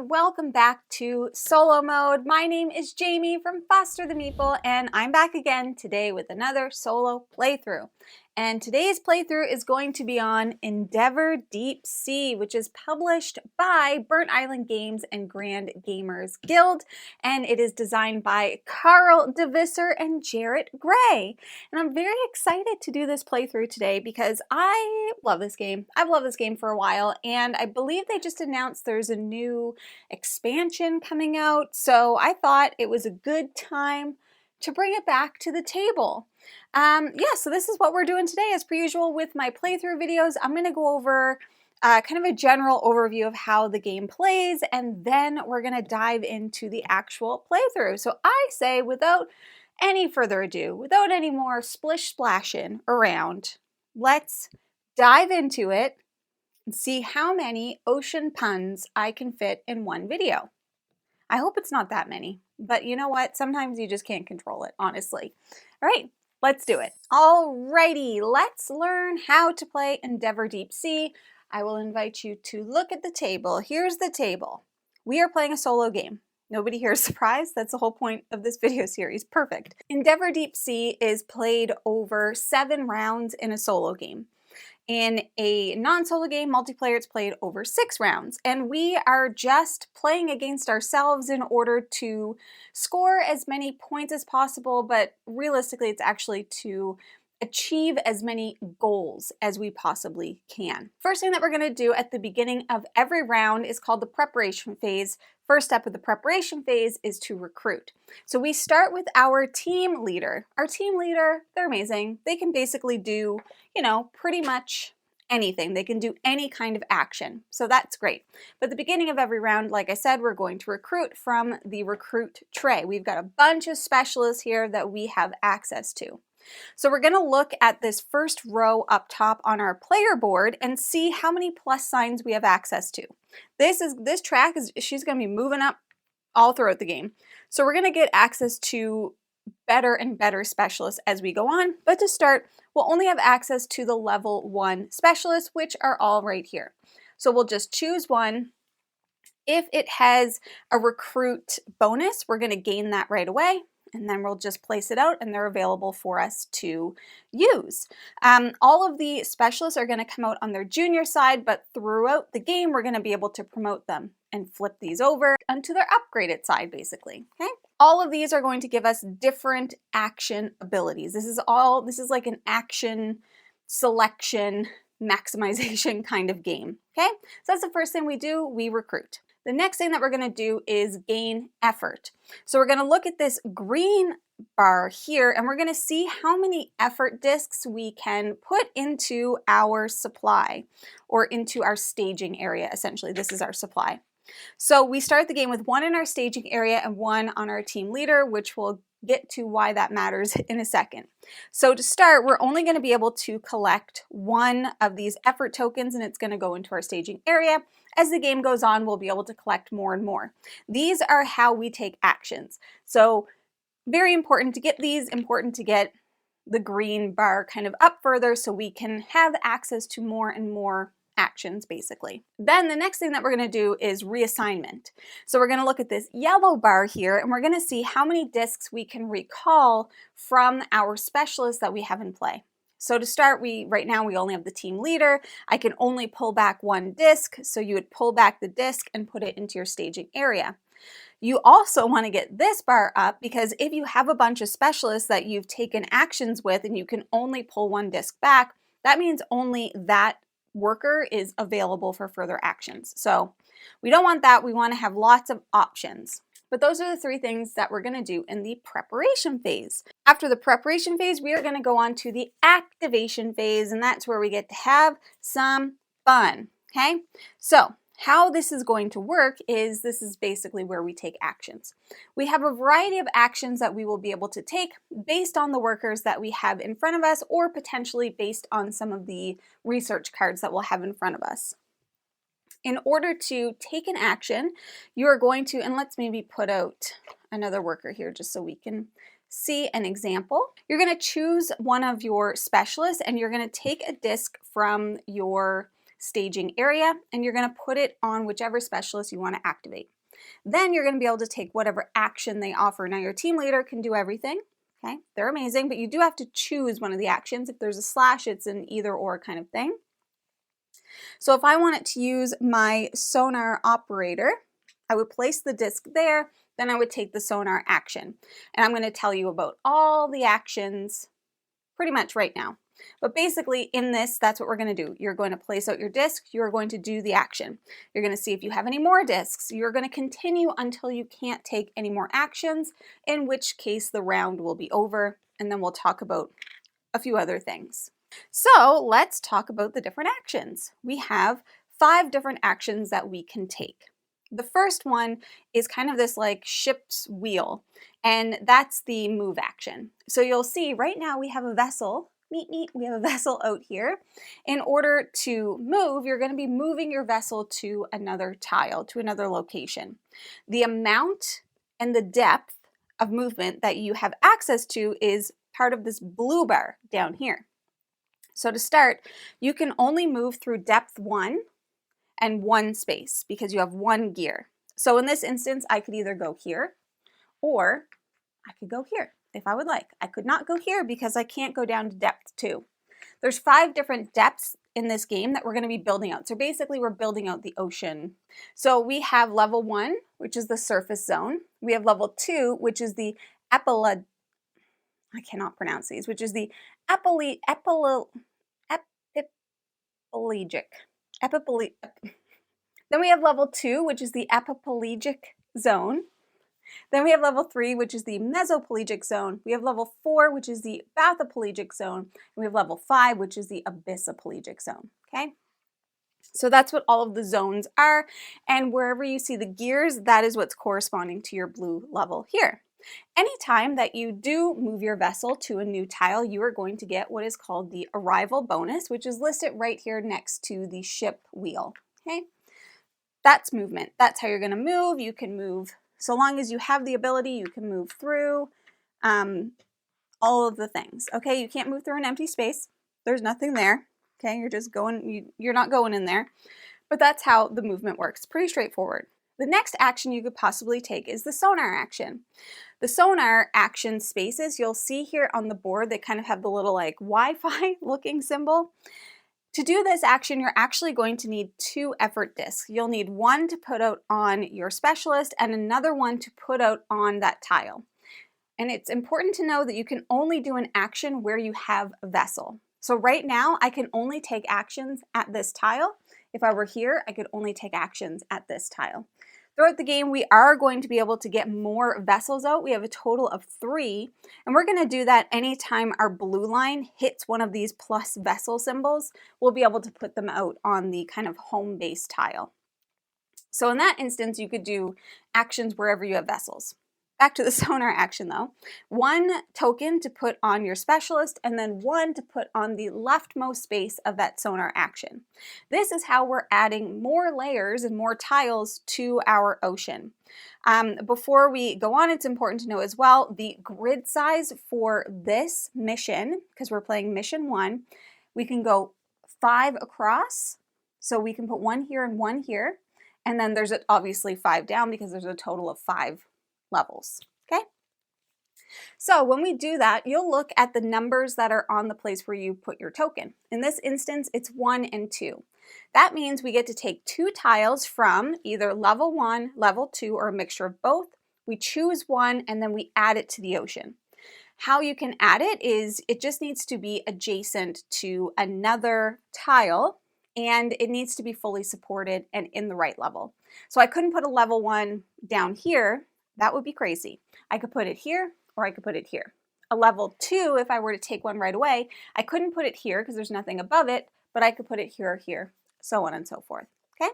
and welcome back to solo mode. My name is Jamie from Foster the Meeple, and I'm back again today with another solo playthrough. And today's playthrough is going to be on Endeavor Deep Sea, which is published by Burnt Island Games and Grand Gamers Guild, and it is designed by Carl de Visser and Jarratt Gray. And I'm very excited to do this playthrough today because I love this game. I've loved this game for a while, and I believe they just announced there's a new expansion coming out, so I thought it was a good time to bring it back to the table. So this is what we're doing today. As per usual with my playthrough videos, I'm going to go over kind of a general overview of how the game plays, and then we're going to dive into the actual playthrough. So I say, without any further ado, without any more splish splashing around, let's dive into it and see how many ocean puns I can fit in one video. I hope it's not that many, but you know what? Sometimes you just can't control it, honestly. All right, let's do it. Alrighty, let's learn how to play Endeavor Deep Sea. I will invite you to look at the table. Here's the table. We are playing a solo game. Nobody here is surprised. That's the whole point of this video series. Perfect. Endeavor Deep Sea is played over 7 rounds in a solo game. In a non-solo game, multiplayer, it's played over 6 rounds, and we are just playing against ourselves in order to score as many points as possible, but realistically, it's actually to achieve as many goals as we possibly can. First thing that we're going to do at the beginning of every round is called the preparation phase. First step of the preparation phase is to recruit. So we start with our team leader. Our team leader, they're amazing. They can basically do, pretty much anything. They can do any kind of action. So that's great. But at the beginning of every round, like I said, we're going to recruit from the recruit tray. We've got a bunch of specialists here that we have access to. So we're going to look at this first row up top on our player board and see how many plus signs we have access to. This track she's going to be moving up all throughout the game. So we're going to get access to better and better specialists as we go on. But to start, we'll only have access to the level 1 specialists, which are all right here. So we'll just choose one. If it has a recruit bonus, we're going to gain that right away. And then we'll just place it out and they're available for us to use. All of the specialists are going to come out on their junior side, but throughout the game, we're going to be able to promote them and flip these over onto their upgraded side, basically. Okay. All of these are going to give us different action abilities. This is like an action selection maximization kind of game. Okay. So that's the first thing we do. We recruit. The next thing that we're going to do is gain effort. So we're going to look at this green bar here and we're going to see how many effort discs we can put into our supply or into our staging area. Essentially, this is our supply. So we start the game with 1 in our staging area and 1 on our team leader, which we'll get to why that matters in a second. So to start, we're only going to be able to collect 1 of these effort tokens and it's going to go into our staging area. As the game goes on, we'll be able to collect more and more. These are how we take actions. So very important to get these, important to get the green bar kind of up further so we can have access to more and more actions, basically. Then the next thing that we're going to do is reassignment. So we're going to look at this yellow bar here and we're going to see how many discs we can recall from our specialists that we have in play. So to start, right now we only have the team leader. I can only pull back 1 disc, so you would pull back the disc and put it into your staging area. You also want to get this bar up because if you have a bunch of specialists that you've taken actions with and you can only pull 1 disc back, that means only that worker is available for further actions. So we don't want that. We want to have lots of options. But those are the 3 things that we're going to do in the preparation phase. After the preparation phase, we are going to go on to the activation phase, and that's where we get to have some fun. Okay? So how this is going to work is this is basically where we take actions. We have a variety of actions that we will be able to take based on the workers that we have in front of us or potentially based on some of the research cards that we'll have in front of us. In order to take an action, you are going to, and let's maybe put out another worker here just so we can see an example. You're going to choose one of your specialists and you're going to take a disc from your staging area and you're going to put it on whichever specialist you want to activate. Then you're going to be able to take whatever action they offer. Now your team leader can do everything. Okay, they're amazing, but you do have to choose one of the actions. If there's a slash, it's an either or kind of thing. So if I wanted to use my sonar operator, I would place the disc there, then I would take the sonar action. And I'm going to tell you about all the actions pretty much right now. But basically in this, that's what we're going to do. You're going to place out your disc, you're going to do the action. You're going to see if you have any more discs. You're going to continue until you can't take any more actions, in which case the round will be over, and then we'll talk about a few other things. So let's talk about the different actions. We have 5 different actions that we can take. The first one is kind of this like ship's wheel, and that's the move action. So you'll see right now we have a vessel, we have a vessel out here. In order to move, you're going to be moving your vessel to another tile, to another location. The amount and the depth of movement that you have access to is part of this blue bar down here. So to start, you can only move through depth 1 and 1 space because you have 1 gear. So in this instance, I could either go here or I could go here if I would like. I could not go here because I can't go down to depth 2. There's 5 different depths in this game that we're going to be building out. So basically we're building out the ocean. So we have level 1, which is the surface zone. We have level 2, which is the epipelagic. Then we have level 2, which is the epipelagic zone. Then we have level 3, which is the mesopelagic zone. We have level 4, which is the bathypelagic zone. And we have level 5, which is the abyssopelagic zone. Okay? So that's what all of the zones are. And wherever you see the gears, that is what's corresponding to your blue level here. Anytime that you do move your vessel to a new tile, you are going to get what is called the arrival bonus, which is listed right here next to the ship wheel. Okay? That's movement. That's how you're going to move. You can move, so long as you have the ability, you can move through all of the things. Okay, you can't move through an empty space. There's nothing there. Okay, you're just going, you're not going in there. But that's how the movement works. Pretty straightforward. The next action you could possibly take is the sonar action. The sonar action spaces, you'll see here on the board, they kind of have the little like Wi-Fi looking symbol. To do this action, you're actually going to need 2 effort discs. You'll need one to put out on your specialist and another one to put out on that tile. And it's important to know that you can only do an action where you have a vessel. So right now, I can only take actions at this tile. If I were here, I could only take actions at this tile. Throughout the game, we are going to be able to get more vessels out. We have a total of 3, and we're going to do that anytime our blue line hits one of these plus vessel symbols. We'll be able to put them out on the kind of home base tile. So in that instance, you could do actions wherever you have vessels. Back to the sonar action though. 1 token to put on your specialist and then 1 to put on the leftmost space of that sonar action. This is how we're adding more layers and more tiles to our ocean. Before we go on, it's important to know as well the grid size for this mission, because we're playing mission 1, we can go 5 across. So we can put 1 here and 1 here. And then there's obviously 5 down because there's a total of 5 levels. Okay? So when we do that, you'll look at the numbers that are on the place where you put your token. In this instance, it's 1 and 2. That means we get to take 2 tiles from either level 1, level 2, or a mixture of both. We choose one and then we add it to the ocean. How you can add it is it just needs to be adjacent to another tile, and it needs to be fully supported and in the right level. So I couldn't put a level 1 down here. That would be crazy. I could put it here or I could put it here. A level 2, if I were to take one right away, I couldn't put it here because there's nothing above it, but I could put it here or here, so on and so forth. Okay?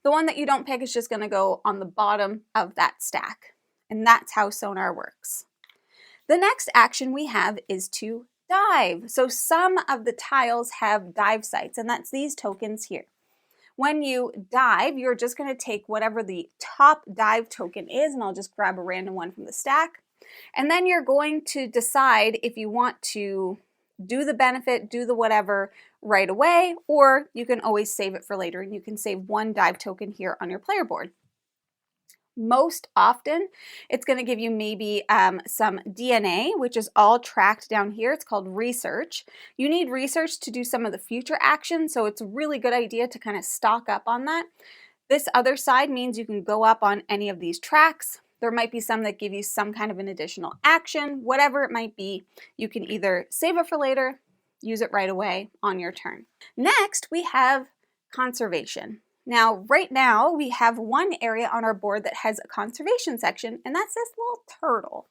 The one that you don't pick is just going to go on the bottom of that stack. And that's how sonar works. The next action we have is to dive. So some of the tiles have dive sites, and that's these tokens here. When you dive, you're just going to take whatever the top dive token is, and I'll just grab a random one from the stack. And then you're going to decide if you want to do the benefit, do the whatever right away, or you can always save it for later, and you can save 1 dive token here on your player board. Most often, it's going to give you maybe some DNA, which is all tracked down here. It's called research. You need research to do some of the future action, so it's a really good idea to kind of stock up on that. This other side means you can go up on any of these tracks. There might be some that give you some kind of an additional action, whatever it might be. You can either save it for later, use it right away on your turn. Next, we have conservation. Now, right now, we have one area on our board that has a conservation section, and that's this little turtle.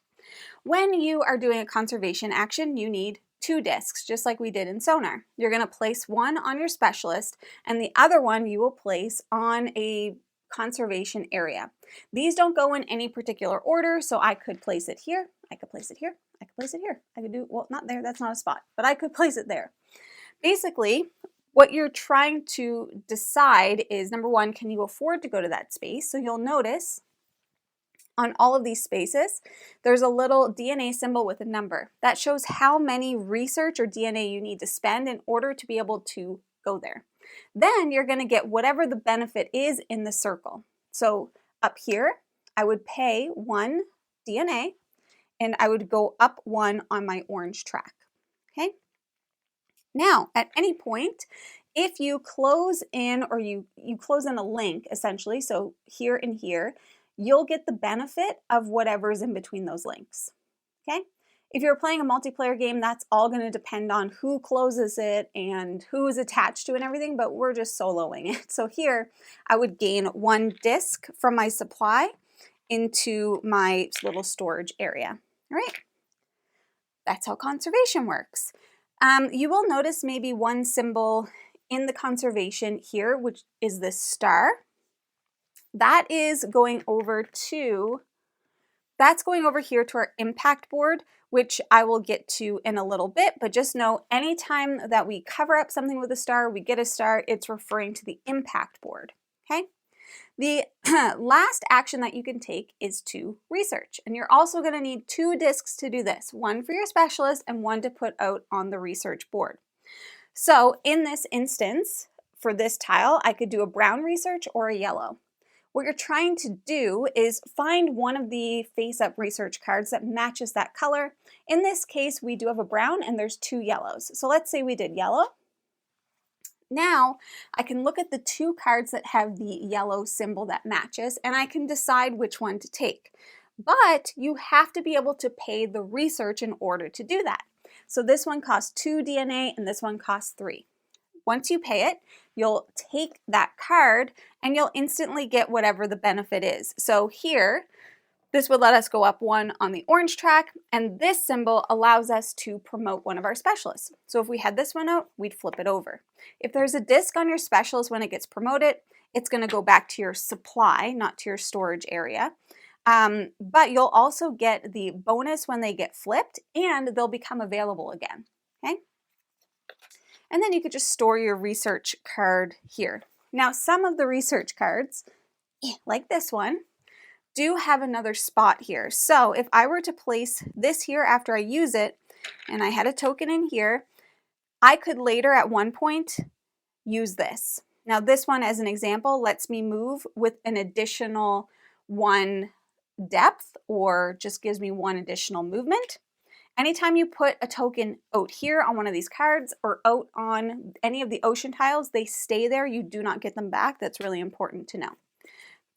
When you are doing a conservation action, you need 2 discs, just like we did in Sonar. You're going to place one on your specialist, and the other one you will place on a conservation area. These don't go in any particular order, so I could place it here, I could place it here, I could place it here. I could do, well, not there, that's not a spot, but I could place it there. Basically, what you're trying to decide is, number one, can you afford to go to that space? So you'll notice on all of these spaces, there's a little DNA symbol with a number. That shows how many research or DNA you need to spend in order to be able to go there. Then you're going to get whatever the benefit is in the circle. So up here, I would pay 1 DNA, and I would go up 1 on my orange track. Okay? Now, at any point, if you close in, or you close in a link, essentially, so here and here, you'll get the benefit of whatever's in between those links. Okay? If you're playing a multiplayer game, that's all going to depend on who closes it and who is attached to it and everything, but we're just soloing it. So here, I would gain 1 disc from my supply into my little storage area. All right? That's how conservation works. You will notice maybe one symbol in the conservation here, which is this star. That is going over to, that's going over here to our impact board, which I will get to in a little bit, but just know anytime that we cover up something with a star, we get a star, it's referring to the impact board, okay? The last action that you can take is to research, and you're also going to need 2 discs to do this, 1 for your specialist and 1 to put out on the research board. So in this instance, for this tile, I could do a brown research or a yellow. What you're trying to do is find one of the face-up research cards that matches that color. In this case, we do have a brown and there's 2 yellows. So let's say we did yellow. Now I can look at the 2 cards that have the yellow symbol that matches, and I can decide which one to take. But you have to be able to pay the research in order to do that. So this one costs 2 DNA and this one costs 3. Once you pay it, you'll take that card and you'll instantly get whatever the benefit is. So here, this would let us go up 1 on the orange track, and this symbol allows us to promote one of our specialists. So if we had this one out, we'd flip it over. If there's a disc on your specialist when it gets promoted, it's going to go back to your supply, not to your storage area. But you'll also get the bonus when they get flipped, and they'll become available again. Okay? And then you could just store your research card here. Now, some of the research cards, like this one, do have another spot here. So if I were to place this here after I use it, and I had a token in here, I could later at one point use this. Now this one, as an example, lets me move with an additional 1 depth, or just gives me 1 additional movement. Anytime you put a token out here on one of these cards or out on any of the ocean tiles, they stay there. You do not get them back. That's really important to know.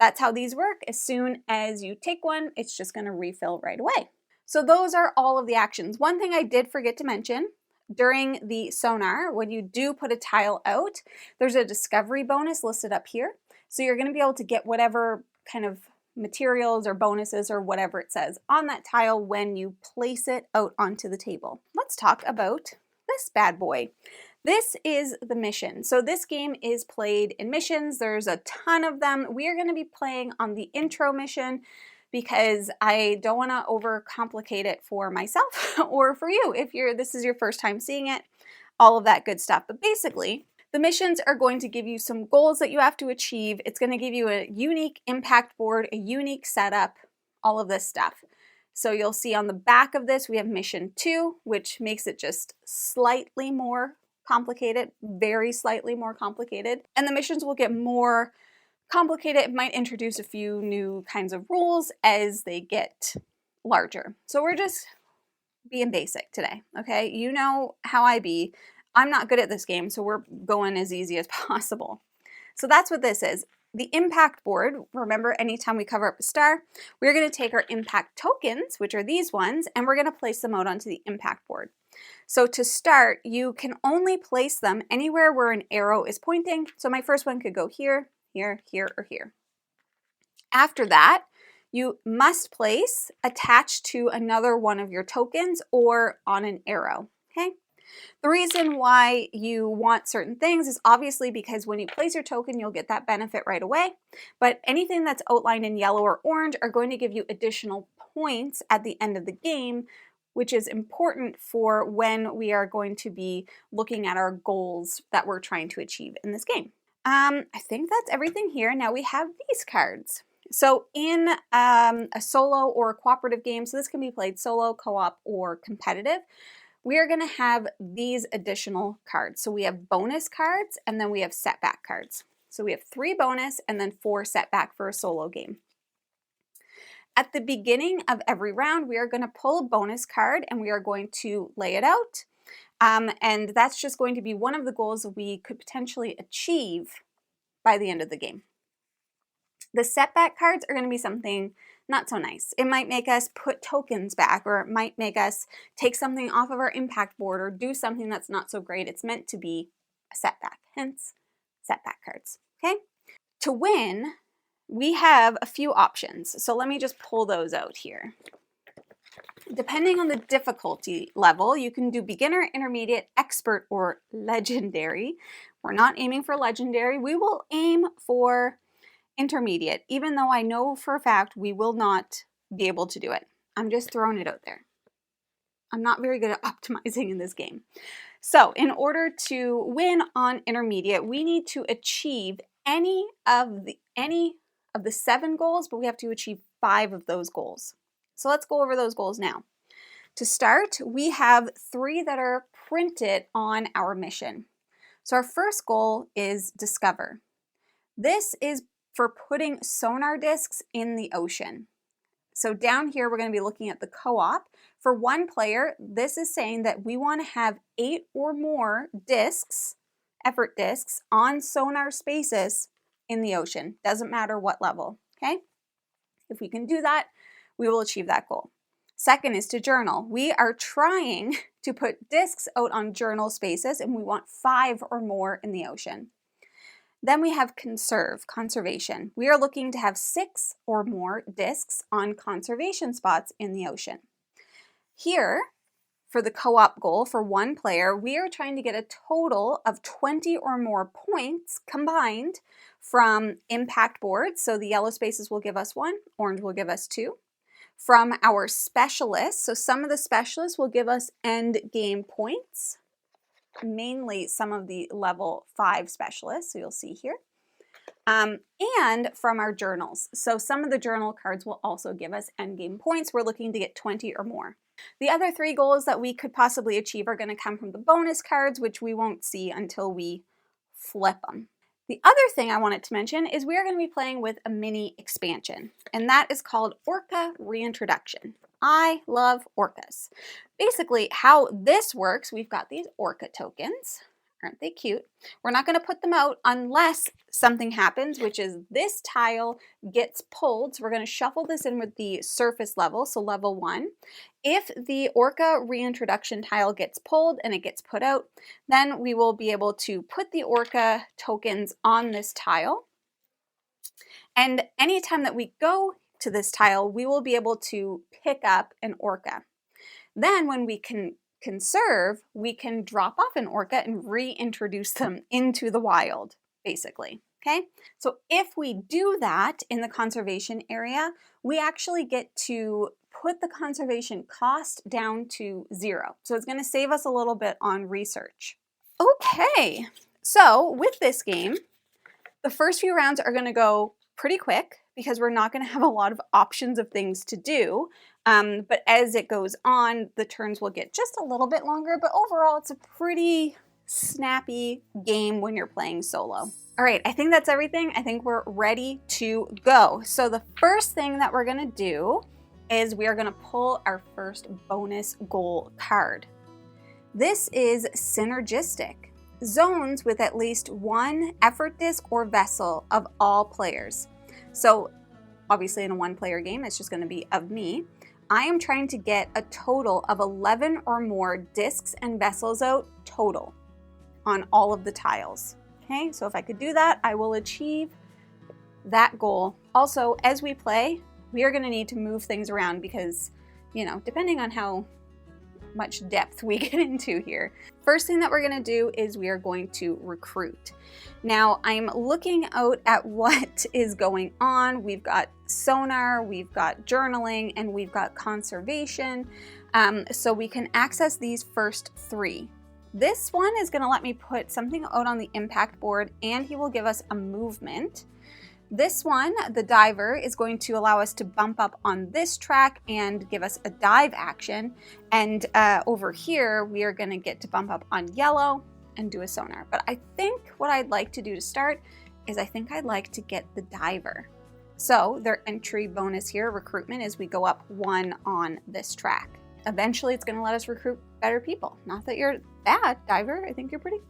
That's how these work. As soon as you take one, it's just going to refill right away. So those are all of the actions. One thing I did forget to mention, during the Sonar, when you do put a tile out, there's a discovery bonus listed up here. So you're going to be able to get whatever kind of materials or bonuses or whatever it says on that tile when you place it out onto the table. Let's talk about this bad boy. This is the mission. So this game is played in missions. There's a ton of them. We are going to be playing on the intro mission because I don't want to overcomplicate it for myself or for you if this is your first time seeing it, all of that good stuff. But basically, the missions are going to give you some goals that you have to achieve. It's going to give you a unique impact board, a unique setup, all of this stuff. So you'll see on the back of this, we have mission 2, which makes it just slightly more complicated, very slightly more complicated. And the missions will get more complicate it. It might introduce a few new kinds of rules as they get larger. So we're just being basic today, okay? You know how I be. I'm not good at this game, so we're going as easy as possible. So that's what this is. The impact board, remember anytime we cover up a star, we're going to take our impact tokens, which are these ones, and we're going to place them out onto the impact board. So to start, you can only place them anywhere where an arrow is pointing. So my first one could go here, here, here, or here. After that, you must place attached to another one of your tokens or on an arrow, okay? The reason why you want certain things is obviously because when you place your token, you'll get that benefit right away. But anything that's outlined in yellow or orange are going to give you additional points at the end of the game, which is important for when we are going to be looking at our goals that we're trying to achieve in this game. I think that's everything here. Now we have these cards. So in a solo or a cooperative game, so this can be played solo, co-op, or competitive, we are going to have these additional cards. So we have bonus cards and then we have setback cards. So we have 3 bonus and then 4 setback for a solo game. At the beginning of every round, we are going to pull a bonus card and we are going to lay it out. And that's just going to be one of the goals that we could potentially achieve by the end of the game. The setback cards are going to be something not so nice. It might make us put tokens back, or it might make us take something off of our impact board or do something that's not so great. It's meant to be a setback, hence setback cards, okay? To win, we have a few options. So let me just pull those out here. Depending on the difficulty level, you can do beginner, intermediate, expert, or legendary. We're not aiming for legendary. We will aim for intermediate, even though I know for a fact we will not be able to do it. I'm just throwing it out there. I'm not very good at optimizing in this game. So in order to win on intermediate, we need to achieve any of the 7 goals, but we have to achieve 5 of those goals. So let's go over those goals now. To start, we have 3 that are printed on our mission. So our first goal is discover. This is for putting sonar discs in the ocean. So down here, we're going to be looking at the co-op. For 1 player, this is saying that we want to have 8 or more discs, effort discs, on sonar spaces in the ocean. Doesn't matter what level, okay? If we can do that, we will achieve that goal. Second is to journal. We are trying to put discs out on journal spaces, and we want 5 or more in the ocean. Then we have conservation. We are looking to have 6 or more discs on conservation spots in the ocean. Here, for the co-op goal for 1 player, we are trying to get a total of 20 or more points combined from impact boards. So the yellow spaces will give us 1, orange will give us 2. From our specialists, so some of the specialists will give us end game points. Mainly some of the level 5 specialists, so you'll see here. And from our journals. So some of the journal cards will also give us endgame points. We're looking to get 20 or more. The other 3 goals that we could possibly achieve are going to come from the bonus cards, which we won't see until we flip them. The other thing I wanted to mention is we are going to be playing with a mini expansion, and that is called Orca Reintroduction. I love orcas. Basically, how this works, we've got these orca tokens. Aren't they cute? We're not going to put them out unless something happens, which is this tile gets pulled. So we're going to shuffle this in with the surface level, so level 1. If the orca reintroduction tile gets pulled and it gets put out, then we will be able to put the orca tokens on this tile. And anytime that we go to this tile, we will be able to pick up an orca. Then when we can conserve, we can drop off an orca and reintroduce them into the wild, basically, okay? So if we do that in the conservation area, we actually get to put the conservation cost down to 0. So it's going to save us a little bit on research. Okay, so with this game, the first few rounds are going to go pretty quick because we're not going to have a lot of options of things to do. But as it goes on, the turns will get just a little bit longer, but overall it's a pretty snappy game when you're playing solo. All right, I think that's everything. I think we're ready to go. So the first thing that we're gonna do is we are gonna pull our first bonus goal card. This is synergistic. Zones with at least one effort disc or vessel of all players. So obviously in a one-player game, it's just gonna be of me. I am trying to get a total of 11 or more discs and vessels out total on all of the tiles. Okay, so if I could do that, I will achieve that goal. Also, as we play, we are gonna need to move things around because, you know, depending on how much depth we get into here. First thing that we're gonna do is we are going to recruit. Now, I'm looking out at what is going on. We've got sonar, we've got journaling, and we've got conservation. So we can access these first three. This one is gonna let me put something out on the impact board, and he will give us a movement. This one, the diver, is going to allow us to bump up on this track and give us a dive action. And over here, we are gonna get to bump up on yellow and do a sonar. But I think what I'd like to do to start is I think I'd like to get the diver. So their entry bonus here, recruitment, is we go up 1 on this track. Eventually, it's gonna let us recruit better people. Not that you're bad, diver. I think you're pretty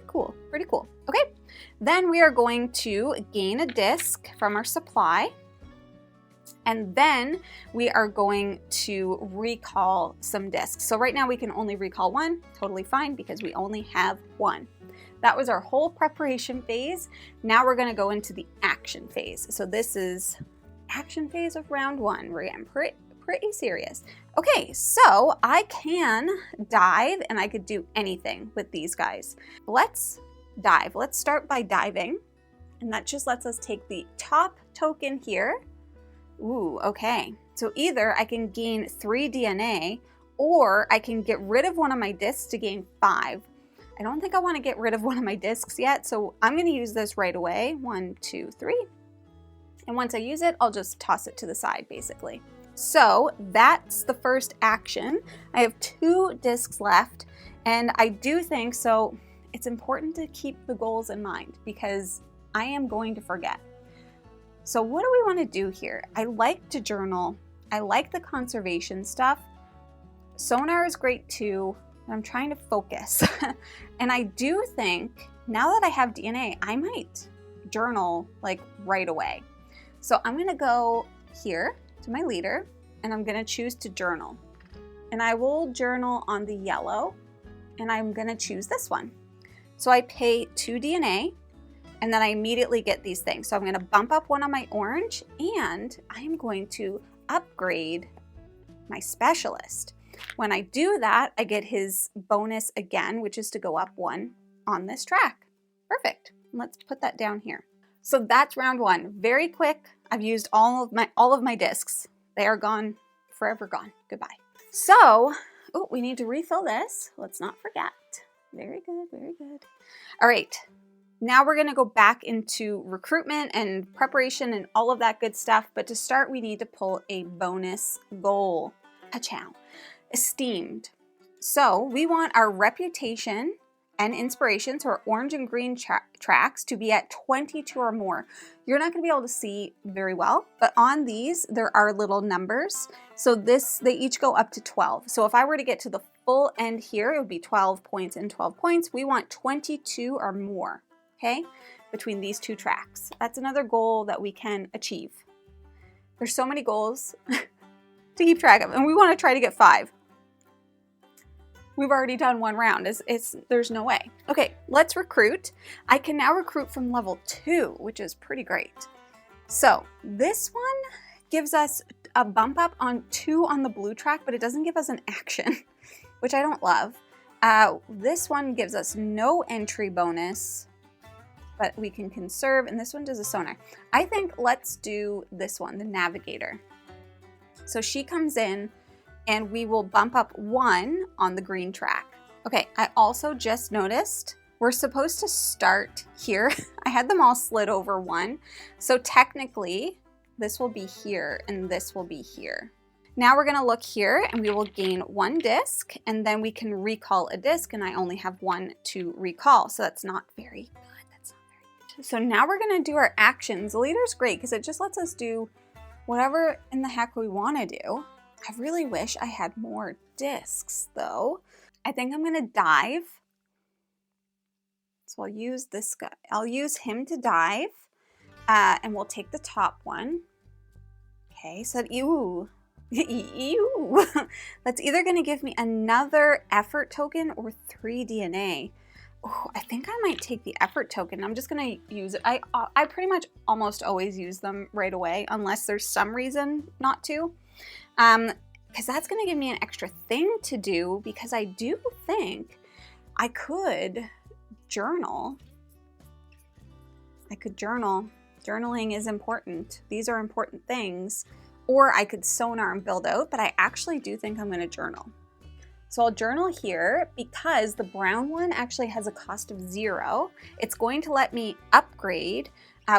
cool, pretty cool. Okay, then we are going to gain a disc from our supply, and then we are going to recall some discs. So right now we can only recall 1, totally fine, because we only have 1. That was our whole preparation phase. Now we're gonna go into the action phase. So this is action phase of round 1. We're getting pretty serious. Okay, so I can dive, and I could do anything with these guys. Let's dive. Let's start by diving, and that just lets us take the top token here. Ooh, okay. So either I can gain 3 DNA, or I can get rid of one of my discs to gain 5. I don't think I want to get rid of one of my discs yet, so I'm going to use this right away. 1, 2, 3. And once I use it, I'll just toss it to the side, basically. So that's the first action. I have 2 discs left, and I do think so. It's important to keep the goals in mind because I am going to forget. So what do we want to do here? I like to journal. I like the conservation stuff. Sonar is great too. I'm trying to focus. And I do think now that I have DNA, I might journal like right away. So I'm going to go here to my leader, and I'm gonna choose to journal. And I will journal on the yellow, and I'm gonna choose this one. So I pay 2 DNA, and then I immediately get these things. So I'm gonna bump up 1 on my orange, and I am going to upgrade my specialist. When I do that, I get his bonus again, which is to go up 1 on this track. Perfect. Let's put that down here. So that's round 1. Very quick. I've used all of my discs. They are gone, forever gone. Goodbye. So, oh, we need to refill this. Let's not forget. Very good, very good. All right, now we're gonna go back into recruitment and preparation and all of that good stuff. But to start, we need to pull a bonus goal. Pachow. Esteemed. So we want our reputation and inspiration, so our orange and green tracks, to be at 22 or more. You're not going to be able to see very well, but on these there are little numbers. So they each go up to 12. So if I were to get to the full end here, it would be 12 points and 12 points. We want 22 or more, okay, between these 2 tracks. That's another goal that we can achieve. There's so many goals to keep track of, and we want to try to get 5. We've already done 1 round. There's no way. Okay, let's recruit. I can now recruit from level 2, which is pretty great. So this one gives us a bump up on 2 on the blue track, but it doesn't give us an action, which I don't love. This one gives us no entry bonus, but we can conserve, and this one does a sonar. I think let's do this one, the navigator. So she comes in, and we will bump up 1 on the green track. Okay, I also just noticed we're supposed to start here. I had them all slid over 1. So technically, this will be here and this will be here. Now we're gonna look here and we will gain 1 disc, and then we can recall a disc, and I only have 1 to recall, so that's not very good. That's not very good. So now we're gonna do our actions. The leader's great because it just lets us do whatever in the heck we wanna do. I really wish I had more discs though. I think I'm gonna dive. So I'll use this guy. I'll use him to dive, and we'll take the top one. Okay, so ew. Ew. That's either going to give me another effort token or 3 DNA. Oh, I think I might take the effort token. I'm just going to use it. I pretty much almost always use them right away unless there's some reason not to. Because that's going to give me an extra thing to do, because I do think I could journal. I could journal. Journaling is important. These are important things. Or I could sonar and build out, but I actually do think I'm going to journal. So I'll journal here because the brown one actually has a cost of 0. It's going to let me upgrade,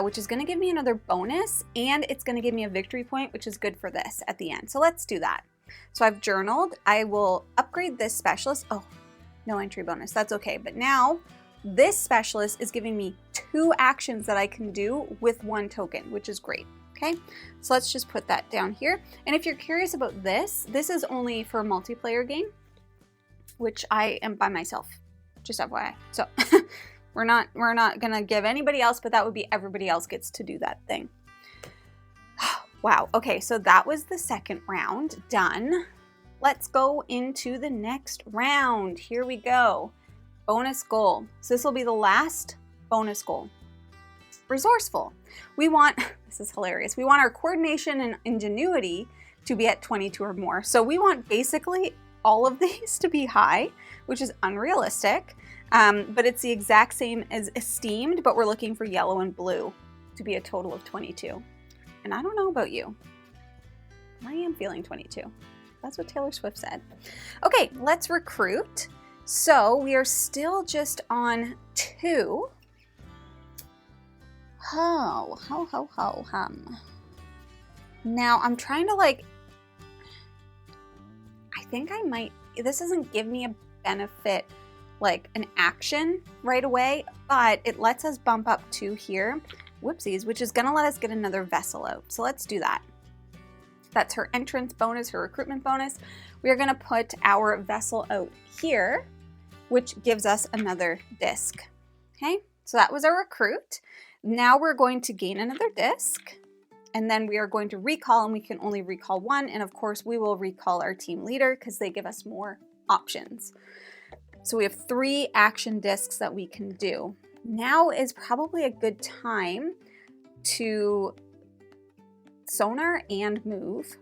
which is going to give me another bonus, and it's going to give me a victory point, which is good for this at the end. So let's do that. So I've journaled. I will upgrade this specialist. Oh, no entry bonus. That's okay. But now this specialist is giving me 2 actions that I can do with 1 token, which is great. Okay, so let's just put that down here. And if you're curious about this, this is only for a multiplayer game, which I am by myself, just FYI. So we're not gonna give anybody else, but that would be everybody else gets to do that thing. Wow, okay, so that was the second round done. Let's go into the next round. Here we go. Bonus goal. So this will be the last bonus goal. Resourceful. We want, this is hilarious, we want our coordination and ingenuity to be at 22 or more. So we want basically all of these to be high, which is unrealistic, but it's the exact same as esteemed, but we're looking for yellow and blue to be a total of 22. And I don't know about you. I am feeling 22. That's what Taylor Swift said. Okay, let's recruit. So we are still just on 2. Now I'm trying to I think I might, this doesn't give me a benefit like an action right away, but it lets us bump up 2 here, whoopsies, which is gonna let us get another vessel out. So let's do that. That's her entrance bonus, her recruitment bonus. We are gonna put our vessel out here, which gives us another disc. Okay, so that was our recruit. Now we're going to gain another disc, and then we are going to recall, and we can only recall 1. And of course, we will recall our team leader because they give us more options. So we have 3 action discs that we can do. Now is probably a good time to sonar and move,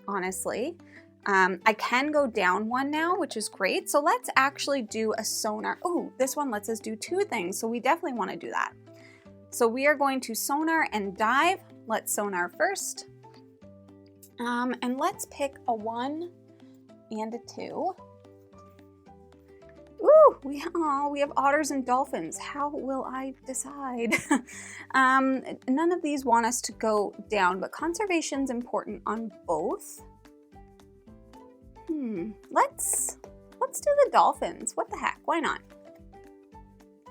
honestly. I can go down 1 now, which is great. So let's actually do a sonar. Oh, this one lets us do 2 things. So we definitely want to do that. So we are going to sonar and dive. Let's sonar first. And let's pick a 1 and a 2. Ooh, we have otters and dolphins. How will I decide? None of these want us to go down, but conservation's important on both. Let's do the dolphins. What the heck? Why not?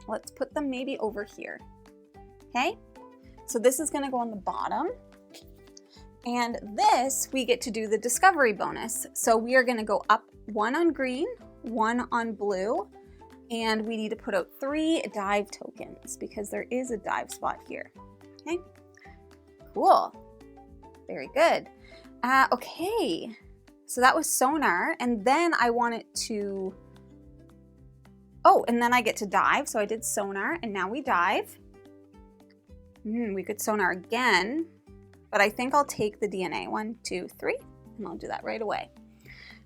Let's put them maybe over here. Okay, so this is going to go on the bottom, and this we get to do the discovery bonus. So we are going to go up 1 on green, 1 on blue, and we need to put out 3 dive tokens because there is a dive spot here. Okay, cool, very good. Okay, so that was sonar, and then I want it to, oh, and then I get to dive. So I did sonar, and now we dive. We could sonar again, but I think I'll take the DNA. 1, 2, 3, and I'll do that right away.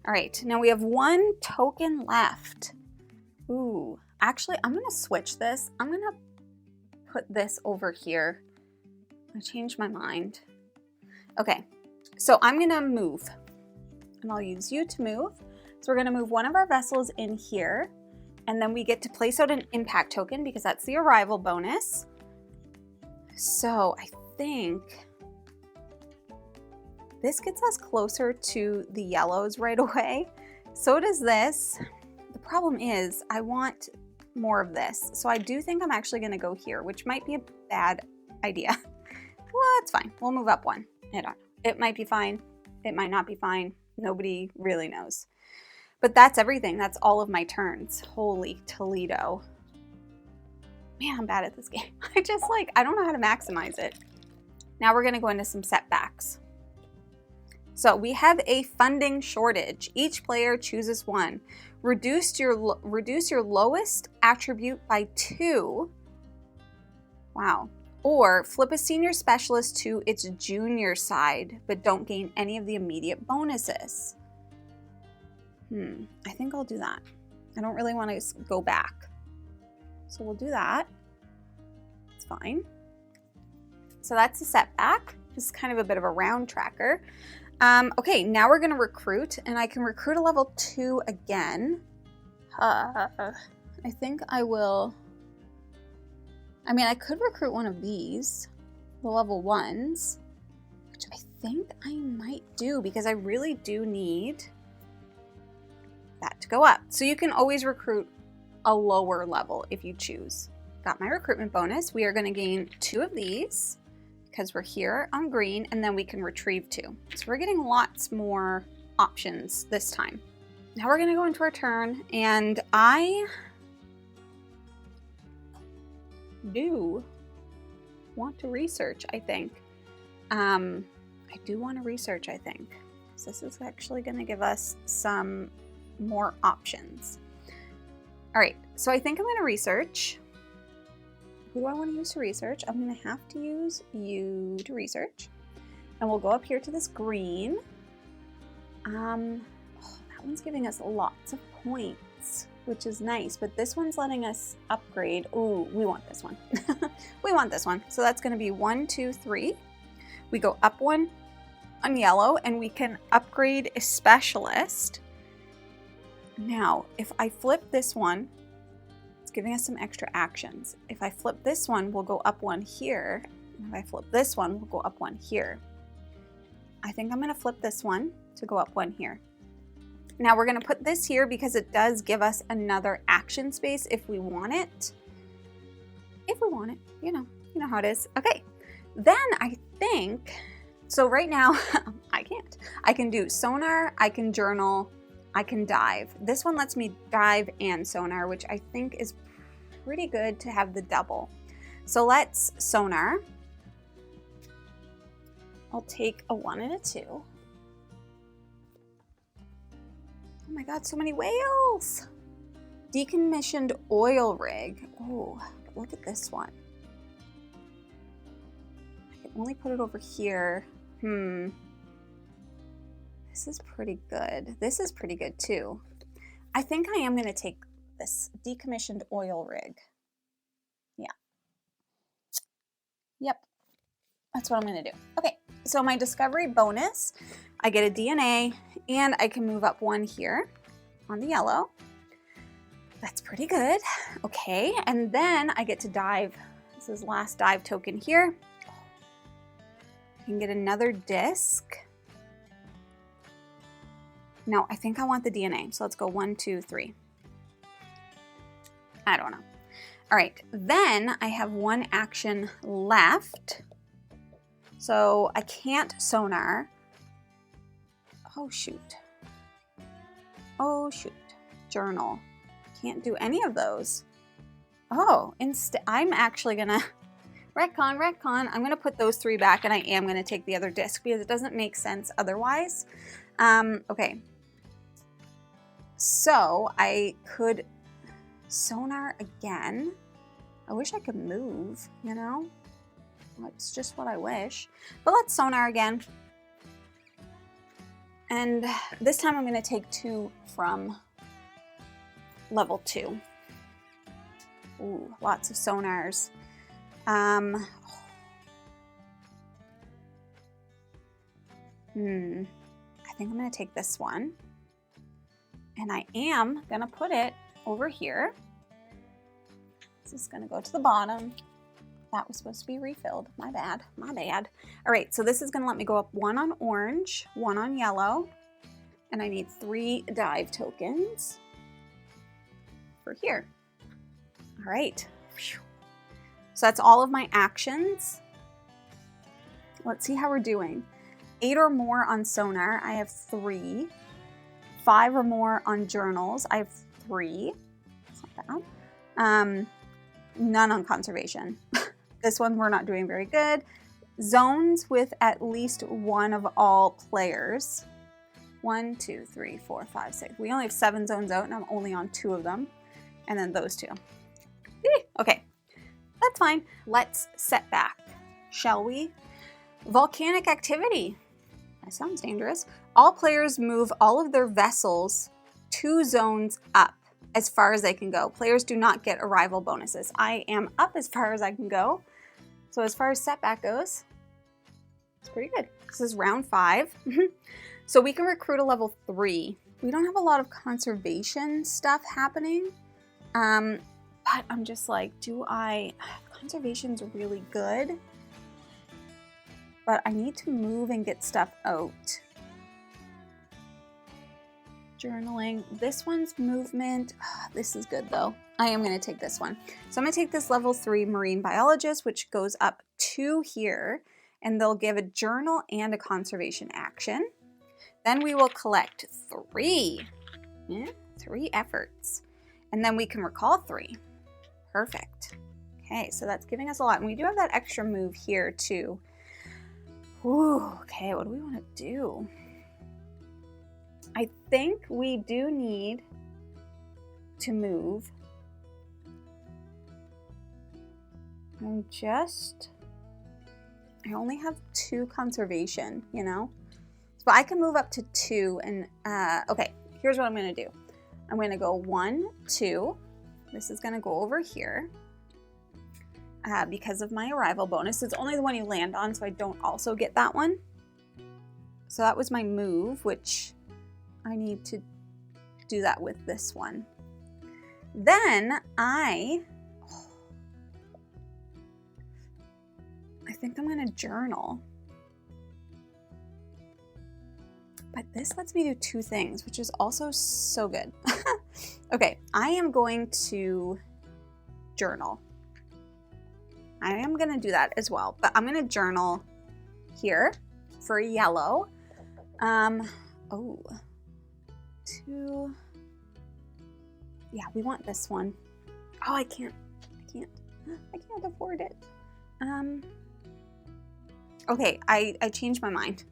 All right, now we have 1 token left. Ooh, actually, I'm gonna switch this. I'm gonna put this over here. I changed my mind. Okay, so I'm gonna move, and I'll use you to move. So we're gonna move one of our vessels in here, and then we get to place out an impact token because that's the arrival bonus. So I think This gets us closer to the yellows right away. So does this. The problem is I want more of this. So I do think I'm actually going to go here, which might be a bad idea. Well, it's fine. We'll move up one. I don't know. It might be fine. It might not be fine. Nobody really knows. But that's everything. That's all of my turns. Holy Toledo. Man, I'm bad at this game. I don't know how to maximize it. Now we're going to go into some setbacks. So we have a funding shortage. Each player chooses one. Reduce your lowest attribute by 2. Wow. Or flip a senior specialist to its junior side, but don't gain any of the immediate bonuses. I think I'll do that. I don't really want to go back. So we'll do that. It's fine. So that's a setback. This is kind of a bit of a round tracker. Okay, now we're going to recruit, and I can recruit a level 2 again. I think I will. I mean, I could recruit one of these, the level 1s, which I think I might do because I really do need that to go up. So you can always recruit a lower level if you choose. Got my recruitment bonus. We are going to gain 2 of these because we're here on green, and then we can retrieve 2. So we're getting lots more options this time. Now we're going to go into our turn, and I do want to research, I think. I do want to research, I think. So this is actually going to give us some more options. All right, so I think I'm going to research. Who do I want to use to research? I'm going to have to use you to research. And we'll go up here to this green. That one's giving us lots of points, which is nice. But this one's letting us upgrade. Ooh, we want this one. We want this one. So that's going to be 1, 2, 3. We go up 1 on yellow, and we can upgrade a specialist. Now, if I flip this one, giving us some extra actions. If I flip this one, we'll go up 1 here. And if I flip this one, we'll go up 1 here. I think I'm going to flip this one to go up 1 here. Now we're going to put this here because it does give us another action space if we want it. If we want it, you know how it is. Okay, then I think, so right now, I can't. I can do sonar, I can journal, I can dive. This one lets me dive and sonar, which I think is pretty good to have the double. So let's sonar. I'll take a 1 and a 2. Oh my God, so many whales. Decommissioned oil rig. Oh, look at this one. I can only put it over here. This is pretty good. This is pretty good too. I think I am going to take this decommissioned oil rig. Yeah. Yep. That's what I'm going to do. Okay. So my discovery bonus, I get a DNA, and I can move up 1 here on the yellow. That's pretty good. Okay. And then I get to dive. This is last dive token here. I can get another disc. No, I think I want the DNA. So let's go 1, 2, 3. I don't know. All right, then I have 1 action left. So I can't sonar. Oh, shoot. Oh, shoot. Journal. Can't do any of those. Oh, I'm actually gonna retcon. I'm gonna put those 3 back, and I am gonna take the other disc because it doesn't make sense otherwise. Okay. So I could sonar again. I wish I could move, you know? It's just what I wish. But let's sonar again. And this time I'm going to take 2 from level 2. Ooh, lots of sonars. I think I'm going to take this one. And I am going to put it over here. This is going to go to the bottom. that was supposed to be refilled. My bad, my bad. All right, so this is gonna let me go up 1 on orange, 1 on yellow, and I need 3 dive tokens for here. All right, so that's all of my actions. Let's see how we're doing. 8 or more on sonar, I have 3. 5 or more on journals, I have 3. That's not bad. None on conservation. This one we're not doing very good. Zones with at least 1 of all players. 1, 2, 3, 4, 5, 6. We only have 7 zones out and I'm only on 2 of them. And then those 2. Okay, that's fine. Let's set back, shall we? Volcanic activity. That sounds dangerous. All players move all of their vessels 2 zones up as far as they can go. Players do not get arrival bonuses. I am up as far as I can go. So as far as setback goes, it's pretty good. This is round 5. So we can recruit a level 3. We don't have a lot of conservation stuff happening. But I'm just like, conservation's really good. But I need to move and get stuff out. Journaling. This one's movement. This is good though. I am going to take this one. So I'm going to take this level 3 marine biologist, which goes up 2 here, and they'll give a journal and a conservation action. Then we will collect 3. 3 efforts. And then we can recall 3. Perfect. Okay, so that's giving us a lot. And we do have that extra move here too. Ooh, okay, what do we want to do? I think we do need to move. I only have 2 conservation, you know? So I can move up to 2 and, okay, here's what I'm gonna do. I'm gonna go 1, 2. This is gonna go over here. Because of my arrival bonus. It's only the one you land on, so I don't also get that one. So that was my move, which I need to do that with this one. Then I think I'm gonna journal. But this lets me do 2 things, which is also so good. Okay, I am going to journal. I am gonna do that as well, but I'm gonna journal here for yellow. 2. Yeah, we want this one. Oh, I can't afford it. Okay, I changed my mind.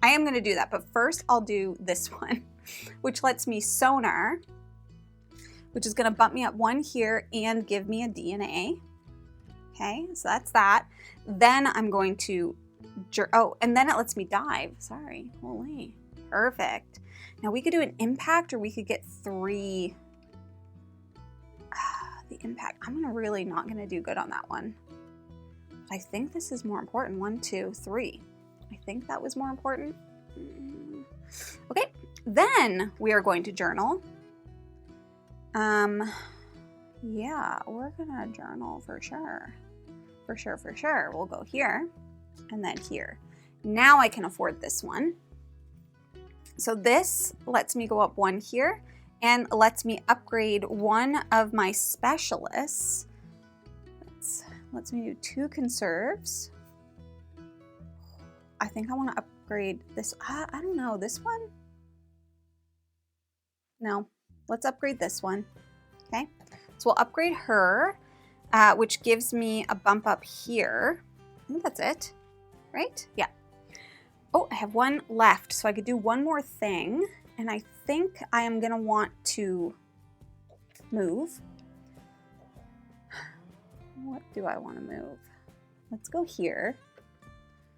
I am gonna do that, but first I'll do this one, which lets me sonar, which is gonna bump me up 1 here and give me a DNA. Okay, so that's that. Then I'm going to, and then it lets me dive. Sorry, holy, perfect. Now we could do an impact or we could get 3. The impact, I'm really not gonna do good on that one. I think this is more important. 1, 2, 3. I think that was more important. Okay, then we are going to journal. Yeah, we're gonna journal for sure. For sure. We'll go here and then here. Now I can afford this one. So this lets me go up 1 here and lets me upgrade 1 of my specialists. Lets me do 2 conserves. I think I want to upgrade this. I don't know, this one? No, let's upgrade this one. Okay, so we'll upgrade her, which gives me a bump up here. I think that's it, right? Yeah. Oh, I have 1 left, so I could do 1 more thing. And I think I am gonna want to move. What do I want to move? Let's go here.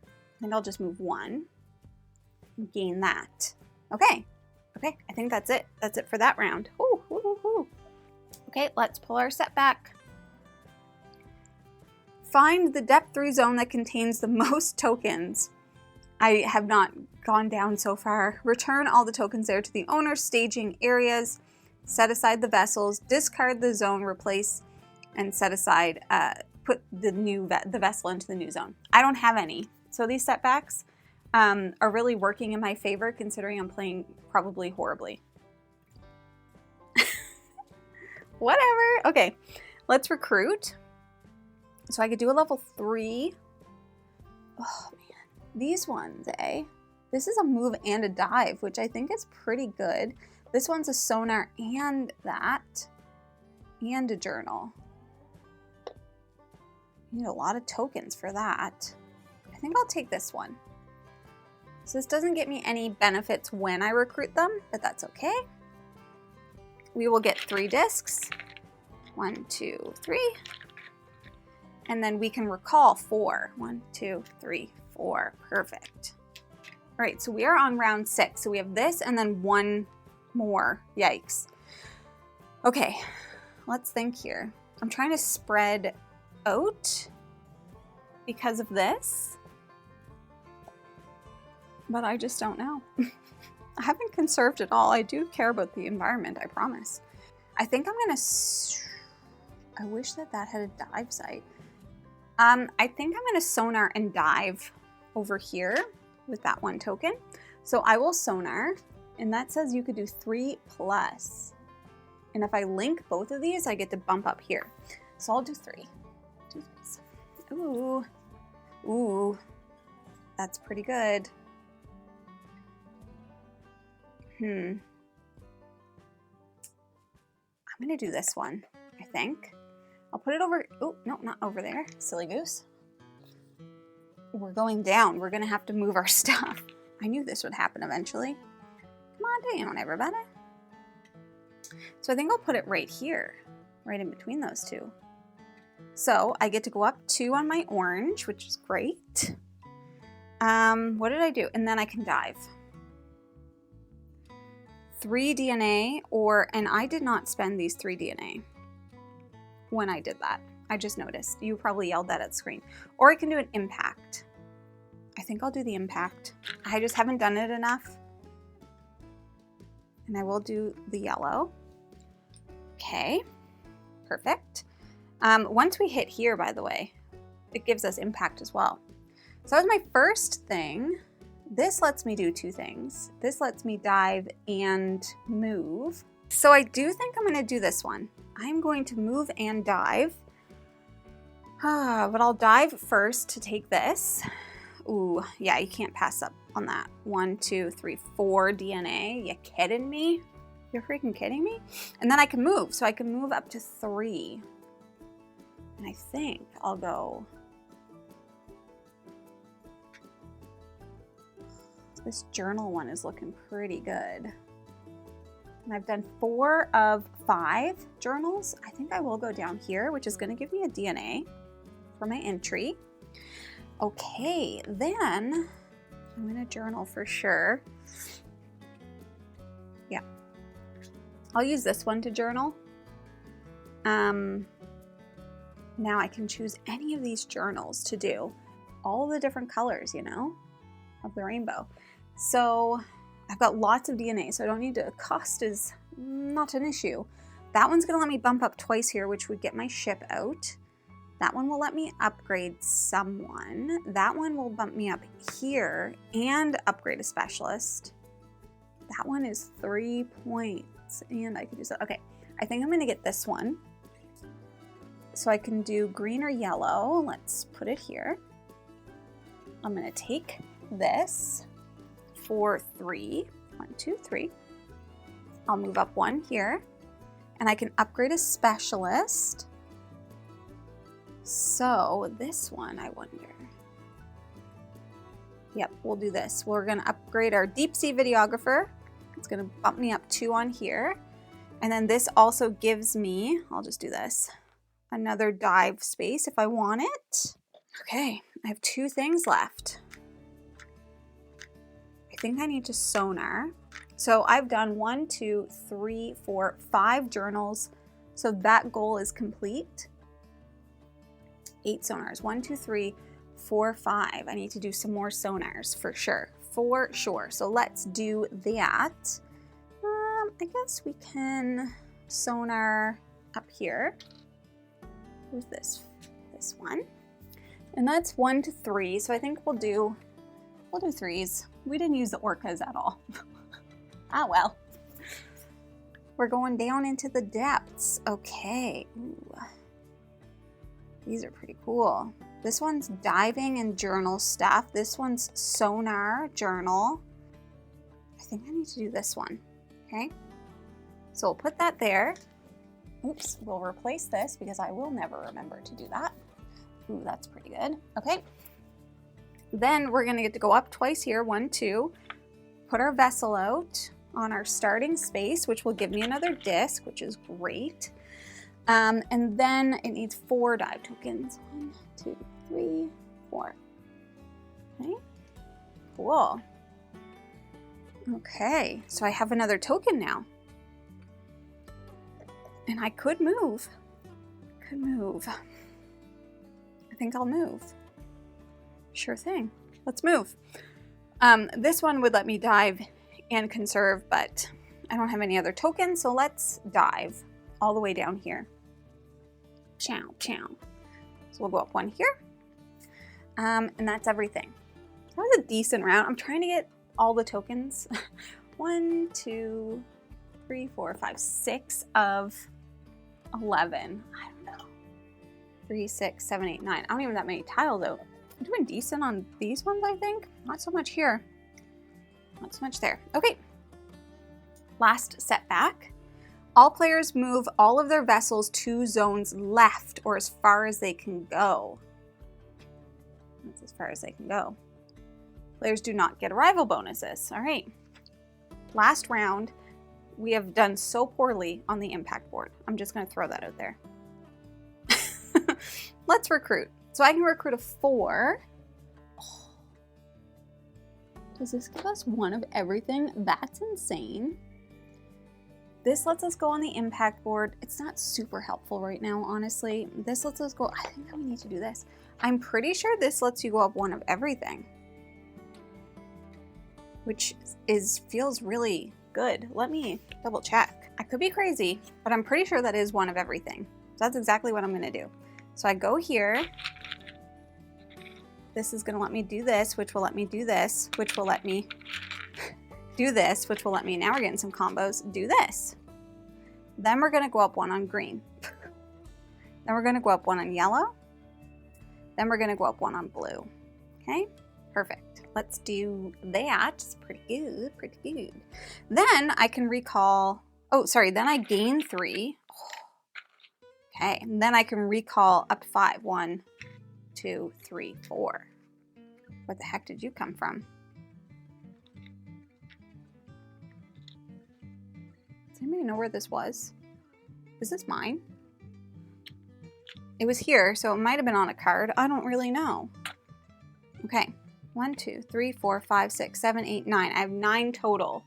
I think I'll just move 1 and gain that. Okay, I think that's it. That's it for that round. Ooh, ooh, ooh. Okay, let's pull our set back. Find the depth 3 zone that contains the most tokens. I have not gone down so far. Return all the tokens there to the owner's staging areas. Set aside the vessels. Discard the zone. Replace and set aside put the vessel into the new zone. I don't have any. So these setbacks are really working in my favor considering I'm playing probably horribly. Whatever. Okay, let's recruit. So I could do a level 3. Oh man, these ones, eh? This is a move and a dive, which I think is pretty good. This one's a sonar and that, and a journal. You need a lot of tokens for that. I think I'll take this one. So this doesn't get me any benefits when I recruit them, but that's okay. We will get 3 discs. 1, 2, 3. And then we can recall 4. 1, 2, 3, 4. Perfect. All right, so we are on round 6. So we have this and then 1 more. Yikes. Okay, let's think here. I'm trying to spread out because of this, but I just don't know. I haven't conserved at all. I do care about the environment, I promise. I think I'm gonna, I wish that had a dive site. I think I'm gonna sonar and dive over here with that 1 token. So I will sonar, and that says you could do 3+. And if I link both of these, I get to bump up here. So I'll do 3. 2 3s. Ooh, ooh, that's pretty good. I'm gonna do this one, I think. I'll put it over, oh, no, not over there, silly goose. We're going down, we're gonna have to move our stuff. I knew this would happen eventually. Come on down, everybody. So I think I'll put it right here, right in between those 2. So I get to go up 2 on my orange, which is great. What did I do? And then I can dive. 3 DNA, and I did not spend these 3 DNA when I did that. I just noticed. You probably yelled that at the screen. Or I can do an impact. I think I'll do the impact. I just haven't done it enough. And I will do the yellow. Okay, perfect. Once we hit here, by the way, it gives us impact as well. So that was my first thing. This lets me do 2 things. This lets me dive and move. So I do think I'm gonna do this one. I'm going to move and dive. But I'll dive first to take this. Ooh, yeah, you can't pass up on that. 1, 2, 3, 4 DNA. You kidding me? You're freaking kidding me? And then I can move, so I can move up to 3. And I think I'll go. This journal one is looking pretty good. And I've done 4 of 5 journals. I think I will go down here, which is going to give me a DNA for my entry. Okay, then I'm going to journal for sure. Yeah. I'll use this one to journal. Now I can choose any of these journals to do. All the different colors, you know, of the rainbow. So I've got lots of DNA, so I don't need to, cost is not an issue. That one's gonna let me bump up twice here, which would get my ship out. That one will let me upgrade someone. That one will bump me up here and upgrade a specialist. That one is 3 points, and I can use that. Okay, I think I'm gonna get this one. So I can do green or yellow. Let's put it here. I'm gonna take this for 3. 1, 2, 3. I'll move up 1 here, and I can upgrade a specialist. So this one, I wonder. Yep, we'll do this. We're gonna upgrade our deep sea videographer. It's gonna bump me up 2 on here. And then this also gives me, I'll just do this, another dive space if I want it. Okay, I have 2 things left. I think I need to sonar. So I've done 1, 2, 3, 4, 5 journals. So that goal is complete. 8 sonars. 1, 2, 3, 4, 5. I need to do some more sonars for sure. For sure. So let's do that. I guess we can sonar up here. Who's this? this one. And that's 1 to 3, so I think we'll do 3s. We didn't use the orcas at all. Ah, well. We're going down into the depths. Okay. Ooh. These are pretty cool. This one's diving and journal stuff. This one's sonar journal. I think I need to do this one. Okay. So we'll put that there. Oops, we'll replace this because I will never remember to do that. Ooh, that's pretty good. Okay. Then we're gonna get to go up twice here, 1, 2. Put our vessel out on our starting space, which will give me another disc, which is great. And then it needs 4 dive tokens. 1, 2, 3, 4. Okay, cool. Okay, so I have another token now. And I could move. I think I'll move. Sure thing. Let's move. This one would let me dive and conserve, but I don't have any other tokens, so let's dive all the way down here. Chow, chow. So we'll go up 1 here. And that's everything. That was a decent round. I'm trying to get all the tokens. 1, 2, 3, 4, 5, 6 of 11. I don't know. 3, 6, 7, 8, 9. I don't even have that many tiles though. I'm doing decent on these ones, I think. Not so much here. Not so much there. Okay. Last setback. All players move all of their vessels 2 zones left or as far as they can go. That's as far as they can go. Players do not get arrival bonuses. All right. Last round. We have done so poorly on the impact board. I'm just going to throw that out there. Let's recruit. So I can recruit a 4. Oh. Does this give us 1 of everything? That's insane. This lets us go on the impact board. It's not super helpful right now, honestly. This lets us go. I think that we need to do this. I'm pretty sure this lets you go up 1 of everything, which feels really good. Let me double check. I could be crazy, but I'm pretty sure that is 1 of everything. So that's exactly what I'm going to do. So I go here. This is going to let me do this, which will let me do this, which will let me do this, which will let me, now we're getting some combos, do this. Then we're going to go up 1 on green. Then we're going to go up 1 on yellow. Then we're going to go up 1 on blue. Okay, perfect. Let's do that. It's pretty good, pretty good. Then I can recall, then I gain 3. Okay, and then I can recall up to 5. 1, 2, 3, 4. What the heck did you come from? Does anybody know where this was? Is this mine? It was here, so it might have been on a card. I don't really know. Okay, 1, 2, 3, 4, 5, 6, 7, 8, 9. I have 9 total.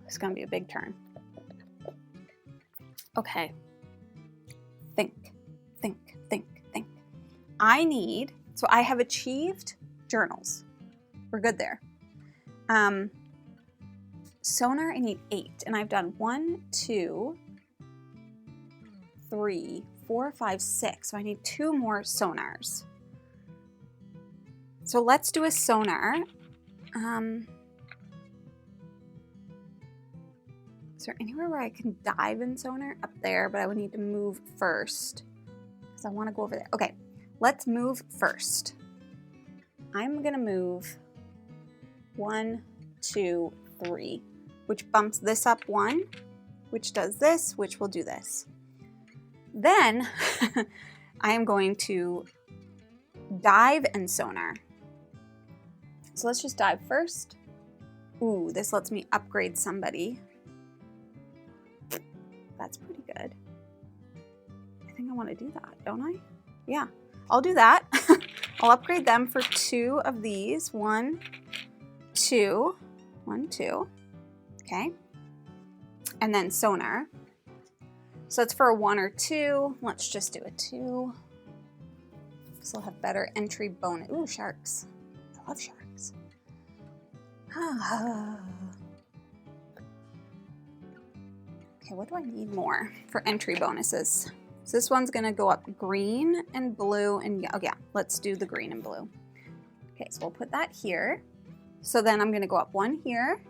It's gonna be a big turn. Okay. Think. So I have achieved journals. We're good there. Sonar, I need 8, and I've done 1, 2, 3, 4, 5, 6. So I need 2 more sonars. So let's do a sonar. Is there anywhere where I can dive in sonar? Up there, but I would need to move first because I want to go over there. Okay, let's move first. I'm gonna move 1, 2, 3, which bumps this up 1, which does this, which will do this. Then I am going to dive and sonar. So let's just dive first. Ooh, this lets me upgrade somebody. That's pretty good. I think I want to do that, don't I? Yeah, I'll do that. I'll upgrade them for 2 of these. 1, 2, 1, 2. Okay. And then sonar. So it's for a 1 or 2. Let's just do a 2. So I'll have better entry bonus. Ooh, sharks. I love sharks. Okay, what do I need more for entry bonuses? So this one's gonna go up green and blue and oh yeah, let's do the green and blue. Okay, so we'll put that here. So then I'm gonna go up one here,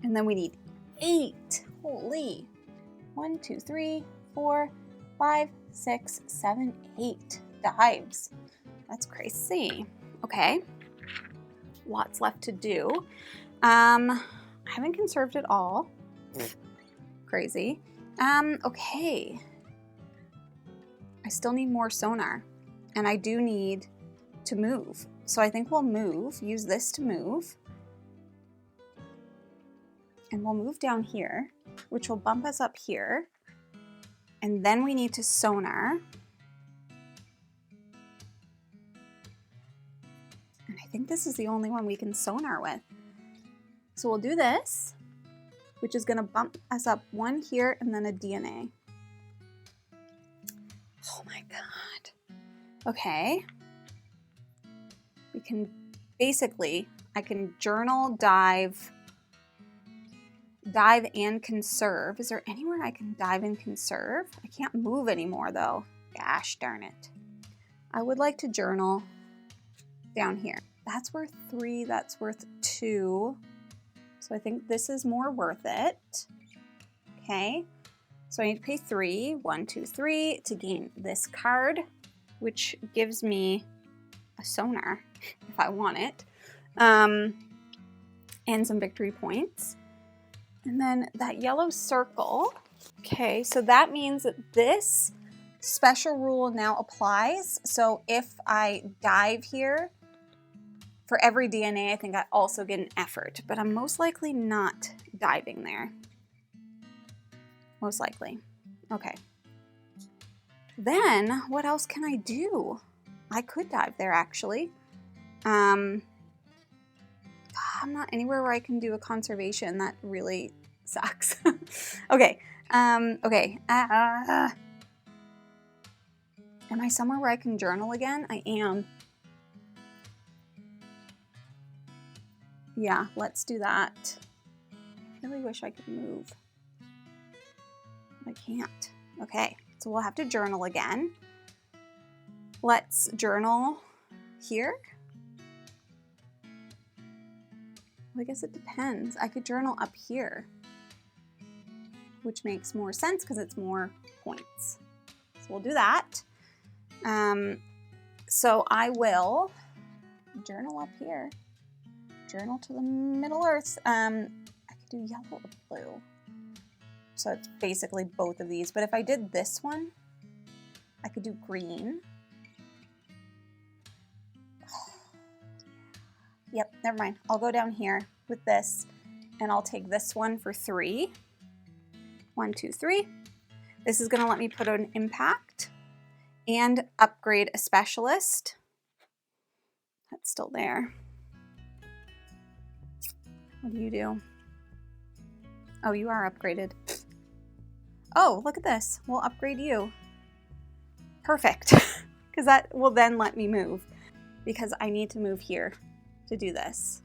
and then we need 8. Holy. 1, 2, 3, 4, 5, 6, 7, 8 dives. That's crazy. Okay, lots left to do. I haven't conserved it all. Crazy. Okay. I still need more sonar, and I do need to move. So I think we'll move, use this to move. And we'll move down here, which will bump us up here. And then we need to sonar. And I think this is the only one we can sonar with. So we'll do this, which is gonna bump us up one here and then a DNA. Oh my God. Okay. We can basically, I can journal, dive and conserve. Is there anywhere I can dive and conserve? I can't move anymore though. Gosh darn it. I would like to journal down here. That's worth 3, that's worth 2. So I think this is more worth it. Okay, so I need to pay 3, 1, 2, 3 to gain this card, which gives me a sonar if I want it, and some victory points. And then that yellow circle. Okay, so that means that this special rule now applies. So if I dive here, for every DNA, I think I also get an effort, but I'm most likely not diving there. Most likely. Okay. Then what else can I do? I could dive there actually. I'm not anywhere where I can do a conservation. That really sucks. Okay. Okay. Am I somewhere where I can journal again? I am. Yeah, let's do that. I really wish I could move. I can't. Okay, so we'll have to journal again. Let's journal here. Well, I guess it depends. I could journal up here, which makes more sense because it's more points. So we'll do that. So I will journal up here. Journal to the Middle Earth. I could do yellow or blue. So it's basically both of these. But if I did this one, I could do green. Yep, never mind. I'll go down here with this and I'll take this one for 3. 1, 2, 3. This is going to let me put an impact and upgrade a specialist. That's still there. What do you do? Oh, you are upgraded. Oh, look at this. We'll upgrade you. Perfect. Because that will then let me move. Because I need to move here to do this.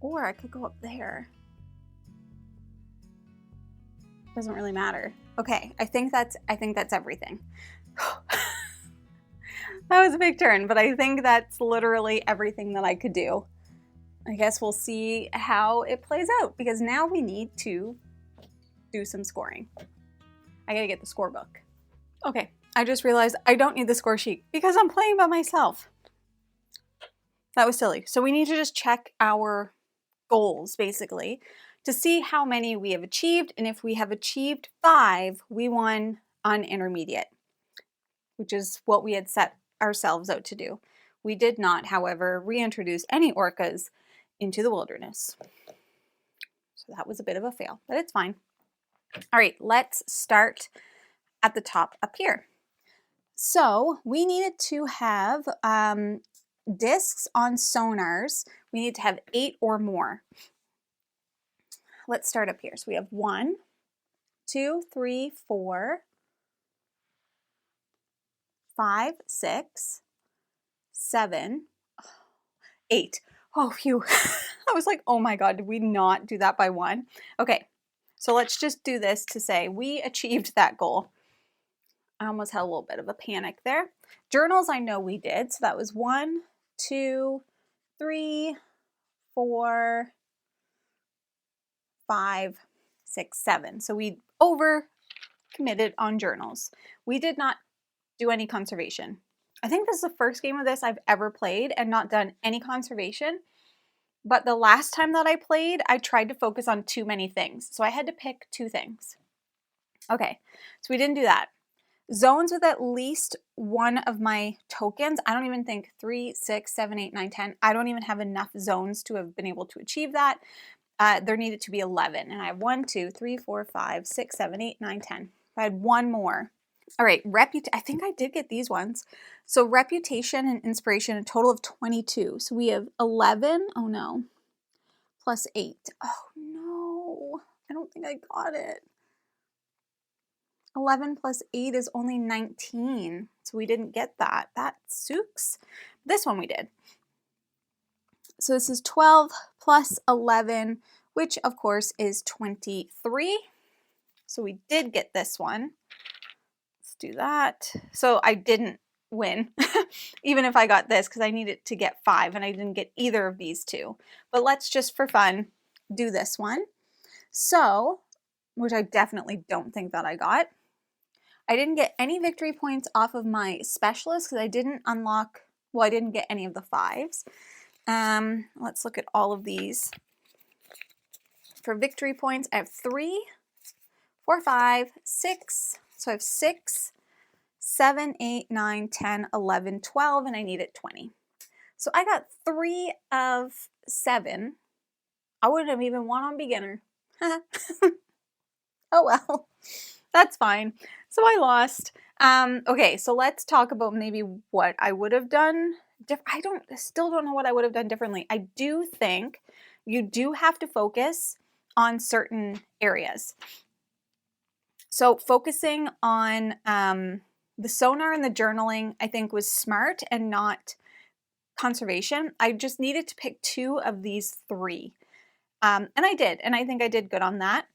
Or I could go up there. Doesn't really matter. Okay, I think that's everything. That was a big turn, but I think that's literally everything that I could do. I guess we'll see how it plays out because now we need to do some scoring. I gotta get the scorebook. Okay, I just realized I don't need the score sheet because I'm playing by myself. That was silly. So we need to just check our goals basically to see how many we have achieved. And if we have achieved 5, we won on intermediate, which is what we had set ourselves out to do. We did not, however, reintroduce any orcas into the wilderness. So that was a bit of a fail, but it's fine. All right, let's start at the top up here. So we needed to have discs on sonars. We need to have 8 or more. Let's start up here. So we have 1, 2, 3, 4, 5, 6, 7, 8. Oh, phew. I was like, oh my God, did we not do that by 1? Okay, So let's just do this to say we achieved that goal. I almost had a little bit of a panic there. Journals, I know we did. So that was 1, 2, 3, 4, 5, 6, 7. So we over committed on journals. We did not do any conservation. I think this is the first game of this I've ever played and not done any conservation. But the last time that I played, I tried to focus on too many things. So I had to pick 2 things. Okay, so we didn't do that. Zones with at least one of my tokens. I don't even think 3, 6, 7, 8, 9, 10. I don't even have enough zones to have been able to achieve that. There needed to be 11. And I have 1, 2, 3, 4, 5, 6, 7, 8, 9, 10. If I had one more. All right, I think I did get these ones. So reputation and inspiration, a total of 22. So we have 11, oh no, plus 8. Oh no, I don't think I got it. 11 plus 8 is only 19, so we didn't get that. That sucks. This one we did. So this is 12 plus 11, which of course is 23. So we did get this one. Let's do that. So I didn't win, even if I got this, because I needed to get 5 and I didn't get either of these 2. But let's just for fun do this one. So, which I definitely don't think that I got. I didn't get any victory points off of my specialist because I didn't unlock, well, I didn't get any of the 5s. Let's look at all of these. For victory points, I have 3, 4, 5, 6. So I have 6, 7, 8, 9, 10, 11, 12, and I needed 20. So I got 3 of 7. I wouldn't have even won on beginner. Oh well, that's fine. So I lost. Okay, so let's talk about maybe what I would have done. I still don't know what I would have done differently. I do think you do have to focus on certain areas. So focusing on the sonar and the journaling, I think was smart and not conservation. I just needed to pick 2 of these 3. And I did, and I think I did good on that.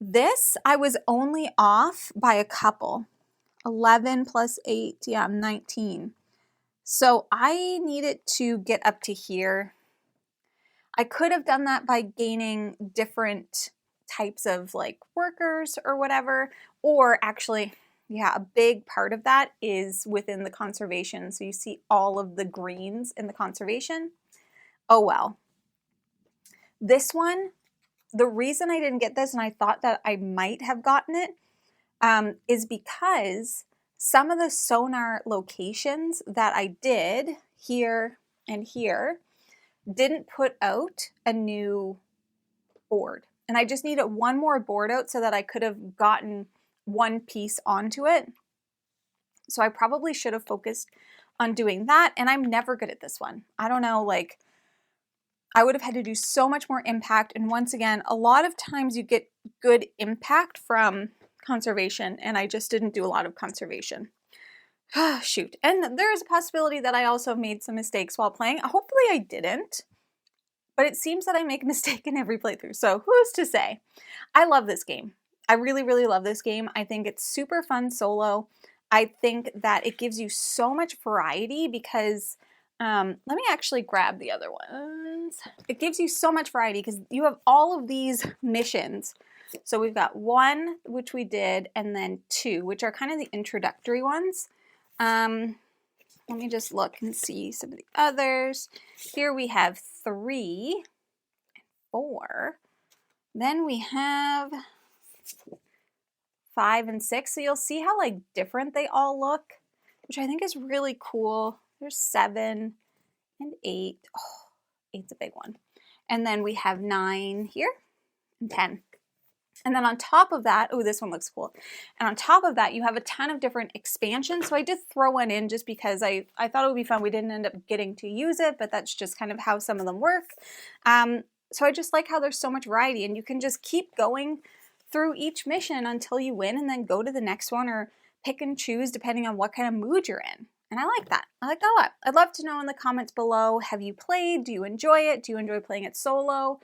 This, I was only off by a couple. 11 plus 8, yeah, 19. So I needed to get up to here. I could have done that by gaining different types of like workers or whatever, or actually, yeah, a big part of that is within the conservation. So you see all of the greens in the conservation. Oh well. This one, the reason I didn't get this, and I thought that I might have gotten it, is because some of the sonar locations that I did here and here didn't put out a new board. And I just needed one more board out so that I could have gotten one piece onto it. So I probably should have focused on doing that. And I'm never good at this one. I don't know, like, I would have had to do so much more impact. And once again, a lot of times you get good impact from conservation, and I just didn't do a lot of conservation. Shoot. And there is a possibility that I also made some mistakes while playing. Hopefully I didn't, but it seems that I make a mistake in every playthrough. So who's to say? I love this game. I really, really love this game. I think it's super fun solo. I think that it gives you so much variety because let me actually grab the other ones. It gives you so much variety because you have all of these missions. So we've got 1, which we did, and then 2, which are kind of the introductory ones. Let me just look and see some of the others. Here we have 3 and 4. Then we have 5 and 6. So you'll see how like different they all look, which I think is really cool. There's 7 and 8. Oh, 8's a big one. And then we have 9 here and 10. And then on top of that, oh, this one looks cool. And on top of that, you have a ton of different expansions. So I did throw one in just because I thought it would be fun. We didn't end up getting to use it, but that's just kind of how some of them work. So I just like how there's so much variety, and you can just keep going through each mission until you win and then go to the next one or pick and choose depending on what kind of mood you're in. And I like that. I like that a lot. I'd love to know in the comments below, have you played? Do you enjoy it? Do you enjoy playing it solo?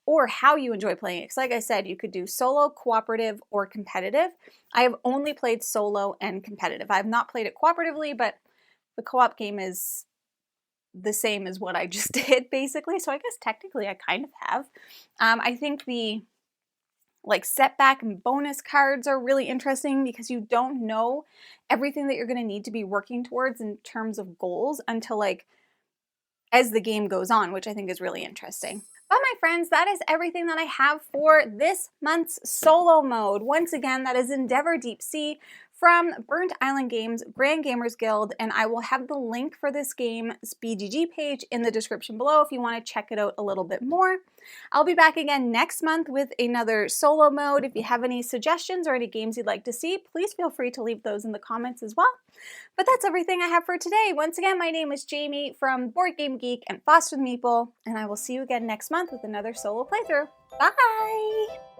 Or how you enjoy playing it. Because like I said, you could do solo, cooperative, or competitive. I have only played solo and competitive. I have not played it cooperatively, but the co-op game is the same as what I just did, basically. So I guess technically I kind of have. I think the like setback and bonus cards are really interesting because you don't know everything that you're going to need to be working towards in terms of goals until like as the game goes on, which I think is really interesting. But my friends, that is everything that I have for this month's solo mode. Once again, that is Endeavor Deep Sea from Burnt Island Games, Grand Gamers Guild, and I will have the link for this game's BGG page in the description below if you want to check it out a little bit more. I'll be back again next month with another solo mode. If you have any suggestions or any games you'd like to see, please feel free to leave those in the comments as well. But that's everything I have for today. Once again, my name is Jamie from BoardGameGeek and Foster the Meeple, and I will see you again next month with another solo playthrough. Bye!